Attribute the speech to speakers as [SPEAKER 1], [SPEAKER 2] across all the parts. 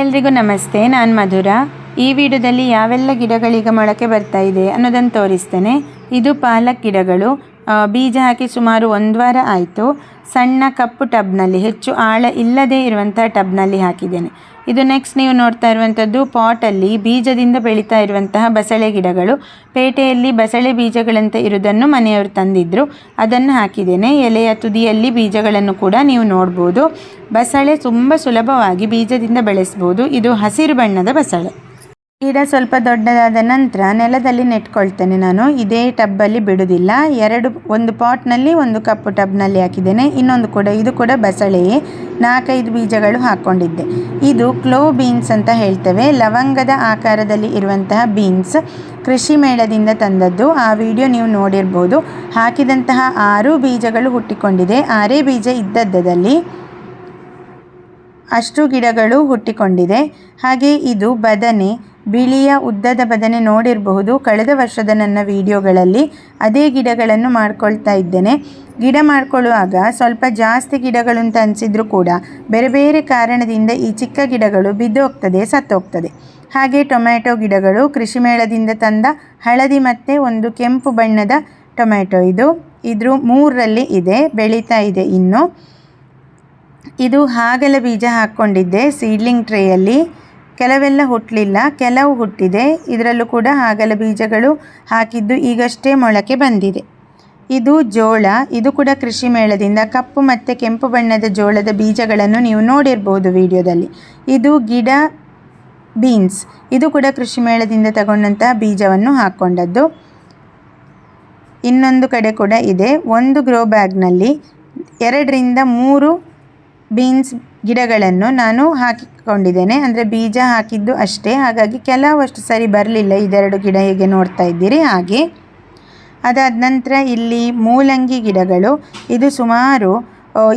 [SPEAKER 1] ಎಲ್ರಿಗೂ ನಮಸ್ತೆ, ನಾನು ಮಧುರಾ. ಈ ವಿಡಿಯೋದಲ್ಲಿ ಯಾವೆಲ್ಲ ಗಿಡಗಳೀಗ ಮೊಳಕೆ ಬರ್ತಾ ಇದೆ ಅನ್ನೋದನ್ನು ತೋರಿಸ್ತೇನೆ. ಇದು ಪಾಲಕ್ ಗಿಡಗಳು. ಬೀಜ ಹಾಕಿ ಸುಮಾರು 1 ವಾರ ಆಯಿತು. ಸಣ್ಣ ಕಪ್ಪು ಟಬ್ನಲ್ಲಿ, ಹೆಚ್ಚು ಆಳ ಇಲ್ಲದೇ ಇರುವಂಥ ಟಬ್ನಲ್ಲಿ ಹಾಕಿದ್ದೇನೆ. ಇದು ನೆಕ್ಸ್ಟ್ ನೀವು ನೋಡ್ತಾ ಇರುವಂಥದ್ದು ಪಾಟಲ್ಲಿ ಬೀಜದಿಂದ ಬೆಳೀತಾ ಇರುವಂತಹ ಬಸಳೆ ಗಿಡಗಳು. ಪೇಟೆಯಲ್ಲಿ ಬಸಳೆ ಬೀಜಗಳಂತೆ ಇರುವುದನ್ನು ಮನೆಯವರು ತಂದಿದ್ದರು, ಅದನ್ನು ಹಾಕಿದ್ದೇನೆ. ಎಲೆಯ ತುದಿಯಲ್ಲಿ ಬೀಜಗಳನ್ನು ಕೂಡ ನೀವು ನೋಡ್ಬೋದು. ಬಸಳೆ ತುಂಬ ಸುಲಭವಾಗಿ ಬೀಜದಿಂದ ಬೆಳೆಸ್ಬೋದು. ಇದು ಹಸಿರು ಬಣ್ಣದ ಬಸಳೆ. ಗಿಡ ಸ್ವಲ್ಪ ದೊಡ್ಡದಾದ ನಂತರ ನೆಲದಲ್ಲಿ ನೆಟ್ಕೊಳ್ತೇನೆ. ನಾನು ಇದೇ ಟಬ್ಬಲ್ಲಿ ಬಿಡುವುದಿಲ್ಲ. ಒಂದು ಪಾಟ್ನಲ್ಲಿ, ಒಂದು ಕಪ್ಪು ಟಬ್ನಲ್ಲಿ ಹಾಕಿದ್ದೇನೆ. ಇದು ಕೂಡ ಬಸಳೆಯೇ. 4-5 ಬೀಜಗಳು ಹಾಕ್ಕೊಂಡಿದ್ದೆ. ಇದು ಕ್ಲೋ ಬೀನ್ಸ್ ಅಂತ ಹೇಳ್ತೇವೆ, ಲವಂಗದ ಆಕಾರದಲ್ಲಿ ಇರುವಂತಹ ಬೀನ್ಸ್. ಕೃಷಿ ಮೇಳದಿಂದ ತಂದದ್ದು. ಆ ವಿಡಿಯೋ ನೀವು ನೋಡಿರ್ಬೋದು. ಹಾಕಿದಂತಹ 6 ಬೀಜಗಳು ಹುಟ್ಟಿಕೊಂಡಿದೆ. 6 ಬೀಜ ಇದ್ದದ್ದಲ್ಲಿ ಅಷ್ಟು ಗಿಡಗಳು ಹುಟ್ಟಿಕೊಂಡಿದೆ. ಹಾಗೆ ಇದು ಬದನೆ, ಬಿಳಿಯ ಉದ್ದದ ಬದನೆ ನೋಡಿರಬಹುದು. ಕಳೆದ ವರ್ಷದ ನನ್ನ ವಿಡಿಯೋಗಳಲ್ಲಿ ಅದೇ ಗಿಡಗಳನ್ನು ಮಾಡ್ಕೊಳ್ತಾ ಇದ್ದೇನೆ. ಗಿಡ ಮಾಡ್ಕೊಳ್ಳುವಾಗ ಸ್ವಲ್ಪ ಜಾಸ್ತಿ ಗಿಡಗಳು ಅಂತ ಅನಿಸಿದ್ರು ಕೂಡ ಬೇರೆ ಬೇರೆ ಕಾರಣದಿಂದ ಈ ಚಿಕ್ಕ ಗಿಡಗಳು ಬಿದ್ದೋಗ್ತದೆ, ಸತ್ತೋಗ್ತದೆ. ಹಾಗೆ ಟೊಮ್ಯಾಟೊ ಗಿಡಗಳು, ಕೃಷಿ ಮೇಳದಿಂದ ತಂದ ಹಳದಿ ಮತ್ತು ಒಂದು ಕೆಂಪು ಬಣ್ಣದ ಟೊಮ್ಯಾಟೊ. ಇದ್ರ 3ರಲ್ಲಿ ಇದೆ, ಬೆಳೀತಾ ಇದೆ ಇನ್ನು. ಇದು ಹಾಗಲ ಬೀಜ ಹಾಕ್ಕೊಂಡಿದ್ದೆ ಸೀಡ್ಲಿಂಗ್ ಟ್ರೇಯಲ್ಲಿ. ಕೆಲವೆಲ್ಲ ಹುಟ್ಟಲಿಲ್ಲ, ಕೆಲವು ಹುಟ್ಟಿದೆ. ಇದರಲ್ಲೂ ಕೂಡ ಹಾಗಲ ಬೀಜಗಳು ಹಾಕಿದ್ದು ಈಗಷ್ಟೇ ಮೊಳಕೆ ಬಂದಿದೆ. ಇದು ಜೋಳ. ಇದು ಕೂಡ ಕೃಷಿ ಮೇಳದಿಂದ ಕಪ್ಪು ಮತ್ತು ಕೆಂಪು ಬಣ್ಣದ ಜೋಳದ ಬೀಜಗಳನ್ನು ನೀವು ನೋಡಿರ್ಬೋದು ವಿಡಿಯೋದಲ್ಲಿ. ಇದು ಗಿಡ ಬೀನ್ಸ್. ಇದು ಕೂಡ ಕೃಷಿ ಮೇಳದಿಂದ ತಗೊಂಡಂತಹ ಬೀಜವನ್ನು ಹಾಕ್ಕೊಂಡದ್ದು. ಇನ್ನೊಂದು ಕಡೆ ಕೂಡ ಇದೆ. ಒಂದು ಗ್ರೋ ಬ್ಯಾಗ್ನಲ್ಲಿ 2ರಿಂದ 3 ಬೀನ್ಸ್ ಗಿಡಗಳನ್ನು ನಾನು ಹಾಕಿಕೊಂಡಿದ್ದೇನೆ. ಅಂದರೆ ಬೀಜ ಹಾಕಿದ್ದು ಅಷ್ಟೇ, ಹಾಗಾಗಿ ಕೆಲವಷ್ಟು ಸರಿ ಬರಲಿಲ್ಲ. ಇದೆರಡು ಗಿಡ ಹೇಗೆ ನೋಡ್ತಾ ಇದ್ದೀರಿ ಹಾಗೆ. ಅದಾದ ನಂತರ ಇಲ್ಲಿ ಮೂಲಂಗಿ ಗಿಡಗಳು. ಇದು ಸುಮಾರು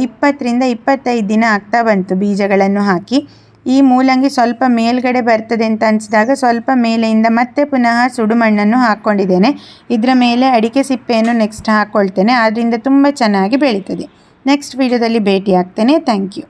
[SPEAKER 1] 20ರಿಂದ 25 ದಿನ ಆಗ್ತಾ ಬಂತು ಬೀಜಗಳನ್ನು ಹಾಕಿ. ಈ ಮೂಲಂಗಿ ಸ್ವಲ್ಪ ಮೇಲ್ಗಡೆ ಬರ್ತದೆ ಅಂತ ಅನಿಸಿದಾಗ ಸ್ವಲ್ಪ ಮೇಲೆಯಿಂದ ಮತ್ತೆ ಪುನಃ ಸುಡುಮಣ್ಣನ್ನು ಹಾಕ್ಕೊಂಡಿದ್ದೇನೆ. ಇದರ ಮೇಲೆ ಅಡಿಕೆ ಸಿಪ್ಪೆಯನ್ನು ನೆಕ್ಸ್ಟ್ ಹಾಕ್ಕೊಳ್ತೇನೆ. ಆದ್ದರಿಂದ ತುಂಬ ಚೆನ್ನಾಗಿ ಬೆಳೀತದೆ. ನೆಕ್ಸ್ಟ್ ವಿಡಿಯೋದಲ್ಲಿ ಭೇಟಿ ಆಗ್ತೇನೆ. Thank you.